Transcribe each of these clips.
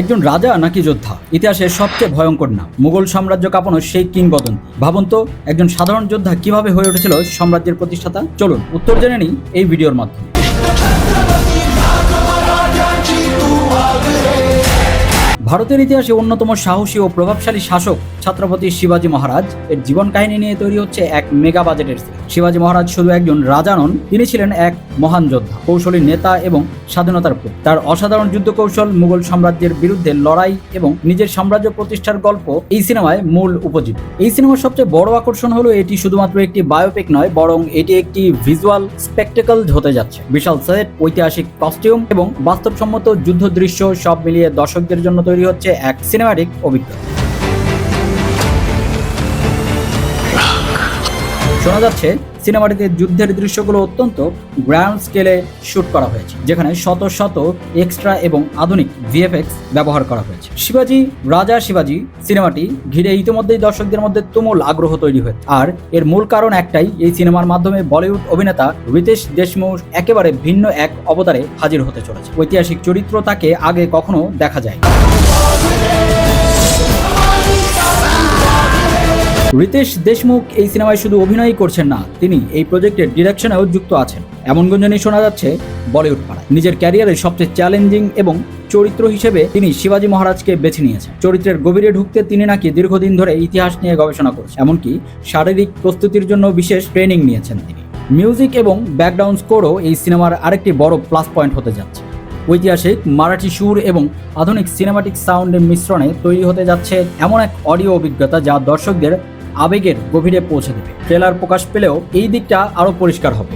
একজন রাজা নাকি যোদ্ধা? ইতিহাসের সবচেয়ে ভয়ঙ্কর নাম। মুঘল সাম্রাজ্য কাঁপানো সেই কিংবদন্তি। ভাবুন তো, একজন সাধারণ যোদ্ধা কিভাবে হয়ে উঠেছিল সাম্রাজ্যের প্রতিষ্ঠাতা। চলুন উত্তর জেনে নিই এই ভিডিওর মাধ্যমে। ভারতের ইতিহাসে অন্যতম সাহসী ও প্রভাবশালী শাসক ছত্রপতি শিবাজী মহারাজ এর জীবন কাহিনী নিয়ে তৈরি হচ্ছে এক মেগা বাজেটের সিরিজ। শিবাজী মহারাজ শুধু একজন রাজা নন, তিনি ছিলেন এক মহান যোদ্ধা, কৌশলী নেতা এবং স্বাধীনতার প্রতীক। তার অসাধারণ যুদ্ধ কৌশল, মুঘল সাম্রাজ্যের বিরুদ্ধে লড়াই এবং নিজের সাম্রাজ্য প্রতিষ্ঠার গল্প এই সিনেমায় মূল উপজীব্য। এই সিনেমার সবচেয়ে বড় আকর্ষণ হলো এটি শুধুমাত্র একটি বায়োপিক নয়, বরং এটি একটি ভিজুয়াল স্পেকটেকল হতে যাচ্ছে। বিশাল সেট, ঐতিহাসিক কস্টিউম এবং বাস্তবসম্মত যুদ্ধ দৃশ্য সব মিলিয়ে দর্শকদের জন্য তৈরি হচ্ছে এক সিনেমাটিক অভিজ্ঞতা। শোনা যাচ্ছে সিনেমাটিতে যুদ্ধের দৃশ্যগুলো অত্যন্ত গ্র্যান্ড স্কেলে শুট করা হয়েছে, যেখানে শত শত এক্সট্রা এবং আধুনিক ভিএফএক্স ব্যবহার করা হয়েছে। রাজা শিবাজী সিনেমাটি ঘিরে ইতিমধ্যেই দর্শকদের মধ্যে তুমুল আগ্রহ তৈরি হয়েছে। আর এর মূল কারণ একটাই, এই সিনেমার মাধ্যমে বলিউড অভিনেতা রিতেশ দেশমুখ একেবারে ভিন্ন এক অবতারে হাজির হতে চলেছে। ঐতিহাসিক চরিত্র তাকে আগে কখনো দেখা যায়। রিতেশ দেশমুখ এই সিনেমায় শুধু অভিনয়ই করছেন না, তিনি এই প্রজেক্টের ডিরেকশনেও যুক্ত আছেন। এমন গুঞ্জনই শোনা যাচ্ছে বলিউড পাড়ায়। নিজের ক্যারিয়ারে সবচেয়ে চ্যালেঞ্জিং এবং চরিত্র হিসেবে তিনি শিবাজী মহারাজকে বেছে নিয়েছেন। চরিত্রের গভীরে ঢুকতে তিনি নাকি দীর্ঘদিন ধরে ইতিহাস নিয়ে গবেষণা করছেন, এমনকি শারীরিক প্রস্তুতির জন্য বিশেষ ট্রেনিং নিয়েছেন তিনি। মিউজিক এবং ব্যাকগ্রাউন্ড স্কোরও এই সিনেমার আরেকটি বড় প্লাস পয়েন্ট হতে যাচ্ছে। ঐতিহাসিক মারাঠি সুর এবং আধুনিক সিনেমাটিক সাউন্ডের মিশ্রণে তৈরি হতে যাচ্ছে এমন এক অডিও অভিজ্ঞতা যা দর্শকদের আবেগের গভীরে পৌঁছে দেবে। ট্রেলার প্রকাশ পেলেও এই দিকটা আরও পরিষ্কার হবে।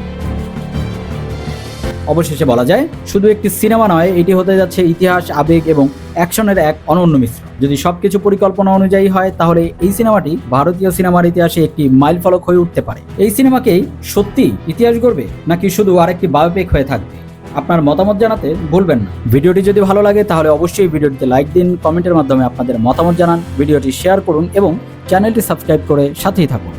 অবশেষে বলা যায়, শুধু একটি সিনেমা নয়, এটি হতে যাচ্ছে ইতিহাস, আবেগ এবং অ্যাকশনের এক অনন্য মিশ্রণ। যদি সবকিছু পরিকল্পনা অনুযায়ী হয়, তাহলে এই সিনেমাটি ভারতীয় সিনেমার ইতিহাসে একটি মাইলফলক হয়ে উঠতে পারে। এই সিনেমাকেই সত্যি ইতিহাস গড়বে, নাকি শুধু আরেকটি বায়োপিক হয়ে থাকবে? আপনার মতামত জানাতে ভুলবেন না। ভিডিওটি যদি ভালো লাগে তাহলে অবশ্যই ভিডিওটিতে লাইক দিন, কমেন্টের মাধ্যমে আপনাদের মতামত জানান, ভিডিওটি শেয়ার করুন এবং চ্যানেলটি সাবস্ক্রাইব করে সাথেই থাকুন।